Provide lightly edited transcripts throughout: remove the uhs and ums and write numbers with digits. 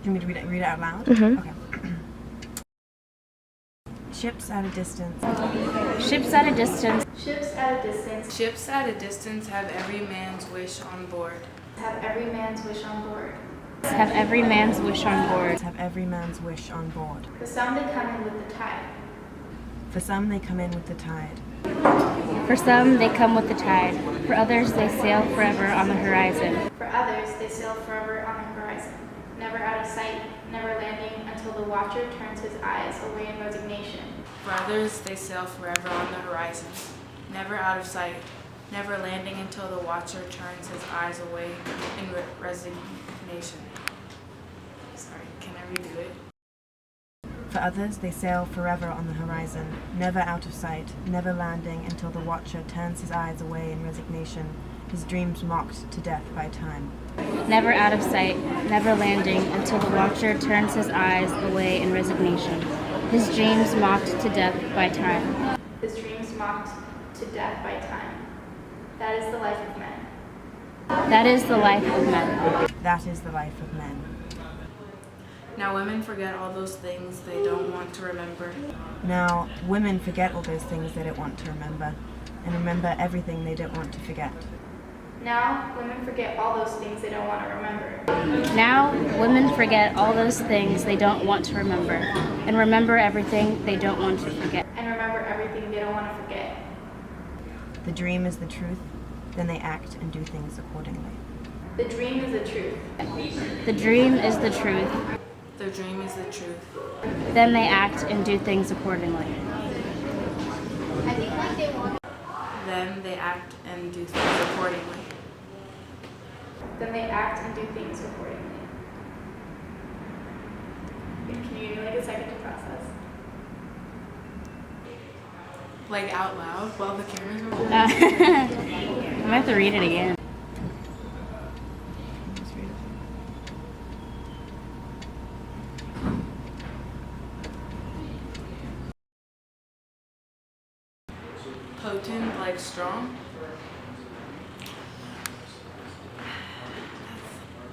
you want me to read it out loud? Mm-hmm. Okay. Ships at a distance. Ships at a distance. Ships at a distance. Ships at a distance have every man's wish on board. Have every man's wish on board. Have every man's wish on board. Have every man's wish on board. For some they come in with the tide. For some they come in with the tide. For some, they come with the tide. For others, they sail forever on the horizon. For others they sail forever on the horizon, never out of sight, never landing until the watcher turns his eyes away in resignation. For others, they sail forever on the horizon, never out of sight, never landing until the watcher turns his eyes away in resignation. Sorry, can I redo it? For others, they sail forever on the horizon, never out of sight, never landing until the watcher turns his eyes away in resignation, his dreams mocked to death by time. Never out of sight, never landing until the watcher turns his eyes away in resignation. His dreams mocked to death by time. His dreams mocked to death by time. That is the life of men. That is the life of men. That is the life of men. Now women forget all those things they don't want to remember. Now, women forget all those things they don't want to remember, and remember everything they don't want to forget. Now women forget all those things they don't want to remember. Now, women forget all those things they don't want to remember, and remember everything they don't want to forget. And remember everything they don't want to forget. The dream is the truth, then they act and do things accordingly. The dream is the truth. The dream is the truth. The dream is the truth. Then they act and do things accordingly. I think like they want. Then they act and do things accordingly. Then they act and do things accordingly. Can you give me like a second to process? Like out loud while the cameras are on? I might have to read it again. Potent, like strong.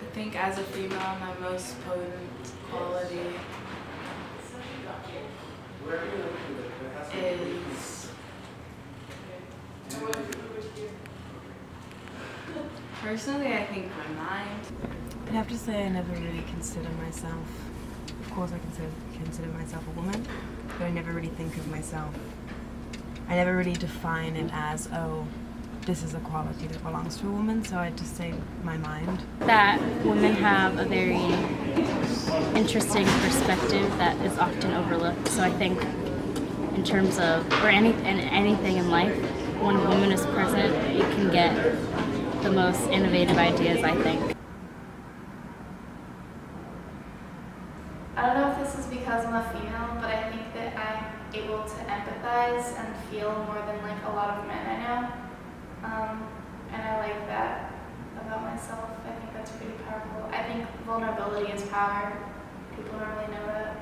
I think as a female, my most potent quality is personally, I think my mind. I'd have to say I never really consider myself, of course I consider myself a woman, but I never really think of myself. I never really define it as, oh, this is a quality that belongs to a woman, so I'd just say my mind. That women have a very interesting perspective that is often overlooked. So I think in terms of, or anything in life, when a woman is present, you can get the most innovative ideas, I think. I don't know if this is because I'm a female, but I think that I'm able to empathize and feel more than like a lot of men I know. And I like that about myself. I think that's pretty powerful. I think vulnerability is power. People don't really know that.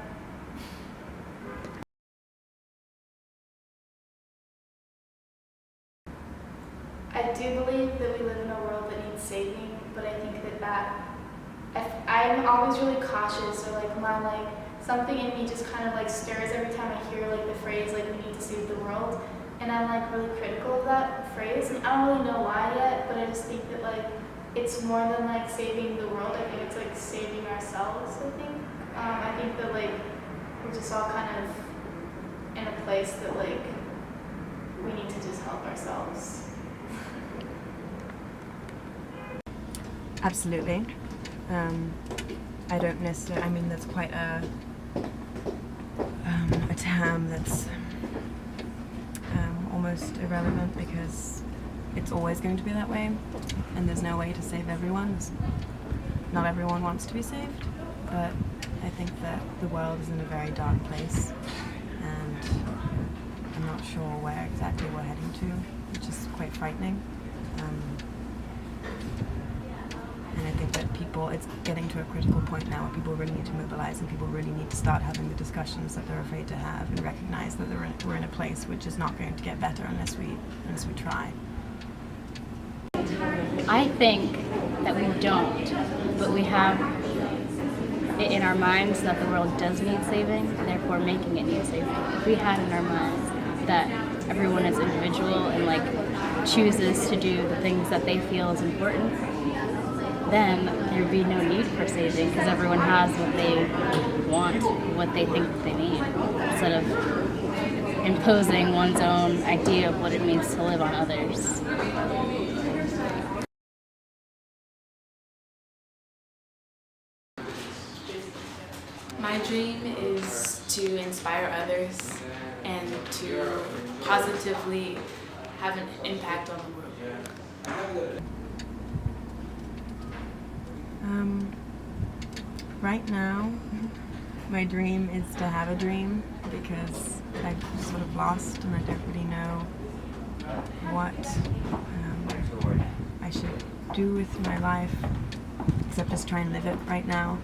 I do believe that we live in a world that needs saving, but I think I'm always really cautious, or like something in me just kind of like stirs every time I hear like the phrase like we need to save the world, and I'm like really critical of that phrase, and I don't really know why yet, but I just think that like it's more than like saving the world. I think it's like saving ourselves. I think that like we're just all kind of in a place that like we need to just help ourselves. Absolutely. I don't necessarily, I mean that's quite a term that's almost irrelevant because it's always going to be that way and there's no way to save everyone. Not everyone wants to be saved, but I think that the world is in a very dark place and I'm not sure where exactly we're heading to, which is quite frightening. And I think that it's getting to a critical point now where people really need to mobilize and people really need to start having the discussions that they're afraid to have and recognize that we're in a place which is not going to get better unless we try. I think that we don't, but we have it in our minds that the world does need saving, therefore making it need saving. If we had in our minds that everyone is individual and like chooses to do the things that they feel is important, then there'd be no need for saving because everyone has what they want, what they think they need, instead of imposing one's own idea of what it means to live on others. My dream is to inspire others and to positively have an impact on the world. Right now, my dream is to have a dream because I've sort of lost and I don't really know what I should do with my life except just try and live it right now.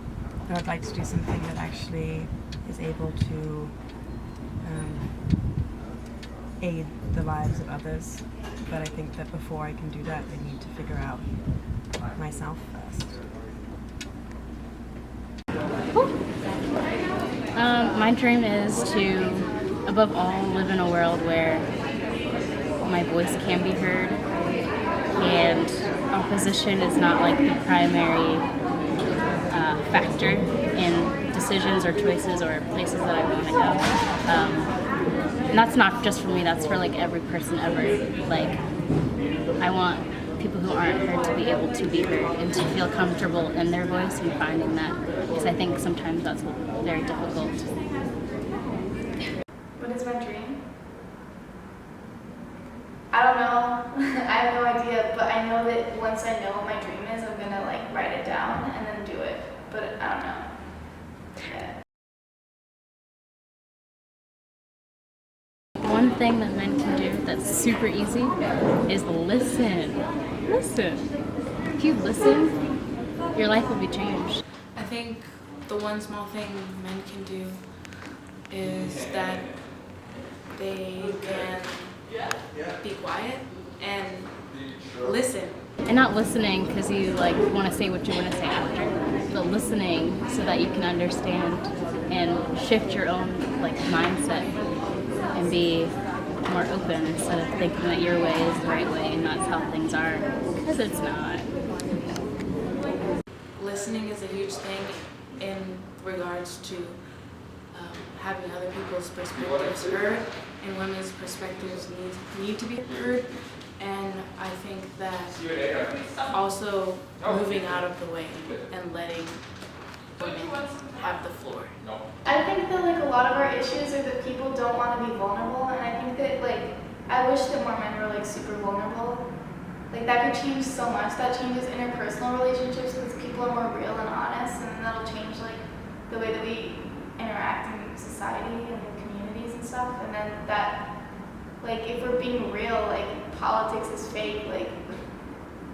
But I'd like to do something that actually is able to aid the lives of others. But I think that before I can do that, I need to figure out myself first. My dream is to, above all, live in a world where my voice can be heard and opposition is not like the primary factor in decisions or choices or places that I want to go. And that's not just for me, that's for like every person ever. Like, I want people who aren't heard to be able to be heard and to feel comfortable in their voice and finding that, because I think sometimes that's very difficult. What is my dream? I don't know. I have no idea, but I know that once I know what my dream is, I'm gonna like write it down and then do it. But I don't know. Yeah. One thing that men can do that's super easy is listen. Listen. If you listen, your life will be changed. I think the one small thing men can do is that they can be quiet and listen. And not listening because you like want to say what you want to say after, but listening so that you can understand and shift your own like mindset and be more open instead of thinking that your way is the right way and that's how things are, because it's not. Listening is a huge thing in regards to having other people's perspectives heard, and women's perspectives need to be heard. And I think that also moving out of the way and letting women have the floor. I think that like a lot of our issues are that people don't want to be vulnerable, and I think that like I wish that more men were like super vulnerable. Like that could change so much. That changes interpersonal relationships because people are more real and honest, and then that'll change like the way that we interact in society and in communities and stuff. And then that, like, if we're being real, like politics is fake, like,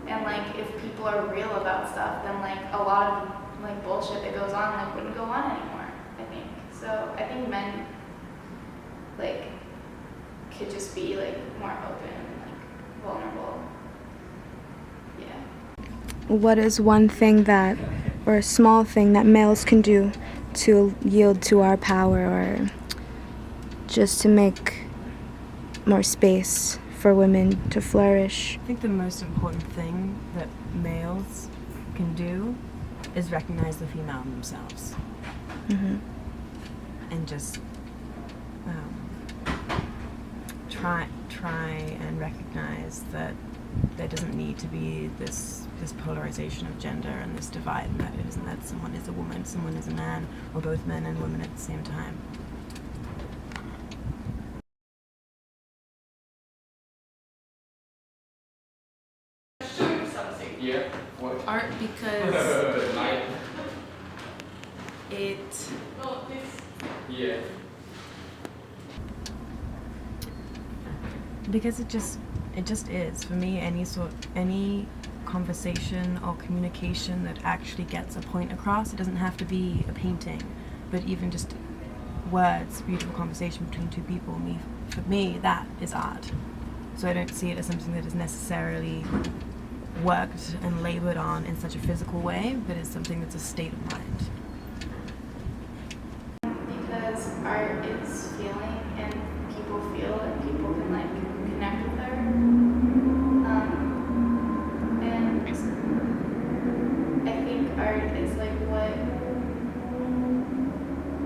and like if people are real about stuff, then like a lot of like bullshit that goes on like wouldn't go on anymore. I think so. I think men like could just be like more open and like vulnerable. Yeah. What is one thing that, or a small thing that males can do to yield to our power, or just to make more space for women to flourish? I think the most important thing that males can do is recognize the female in themselves. Mm-hmm. And just try and recognize that there doesn't need to be this polarization of gender and this divide, and that it isn't that someone is a woman, someone is a man, or both men and women at the same time. Yeah. What? Art because it Yeah. Because it just is. For me, any conversation or communication that actually gets a point across, it doesn't have to be a painting, but even just words, beautiful conversation between two people, for me, that is art. So I don't see it as something that is necessarily worked and labored on in such a physical way, but it's something that's a state of mind. art is feeling, and people feel, and people can like connect with art. And I think art is like what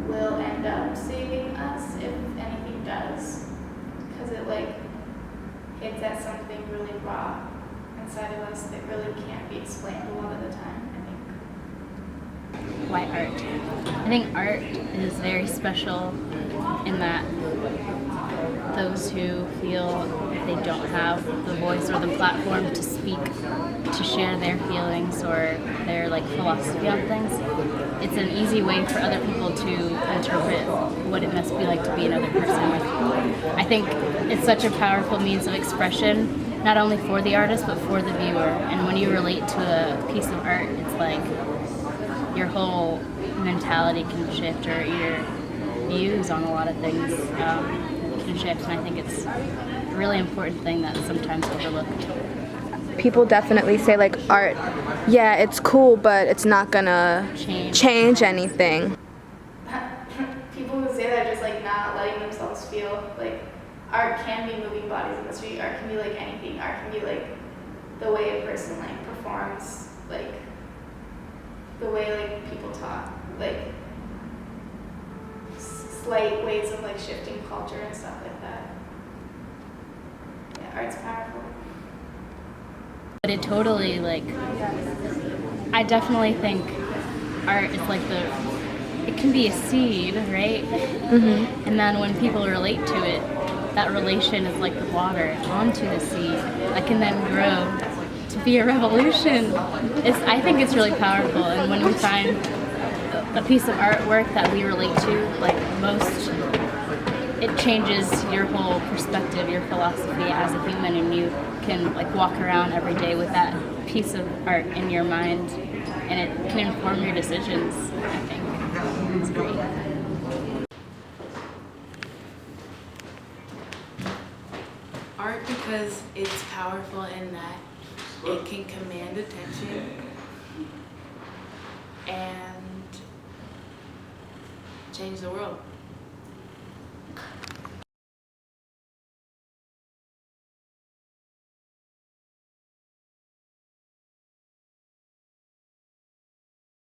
will end up saving us if anything does, because it like hits at something really raw inside of us that really can't be explained a lot of the time, I think. Why art? I think art is very special in that those who feel they don't have the voice or the platform to speak, to share their feelings or their like philosophy on things, it's an easy way for other people to interpret what it must be like to be another person. I think it's such a powerful means of expression, not only for the artist but for the viewer. And when you relate to a piece of art, it's like your whole mentality can shift, or your views on a lot of things can shift. And I think it's a really important thing that's sometimes overlooked. People definitely say like art, yeah, it's cool, but it's not gonna change anything. People who say that are just like not letting themselves feel. Like art can be moving bodies in the street. Art can be like anything. Art can be like the way a person like performs, like the way like people talk, like slight ways of like shifting culture and stuff like that. Yeah, art's powerful. But it totally like, I definitely think art is like it can be a seed, right? Mm-hmm. And then when people relate to it, that relation is like the water onto the seed that can then grow to be a revolution. I think it's really powerful, and when we find a piece of artwork that we relate to, like most, it changes your whole perspective, your philosophy as a human, and you can like walk around every day with that piece of art in your mind, and it can inform your decisions. I think it's great. Art because it's powerful in that it can command attention and change the world.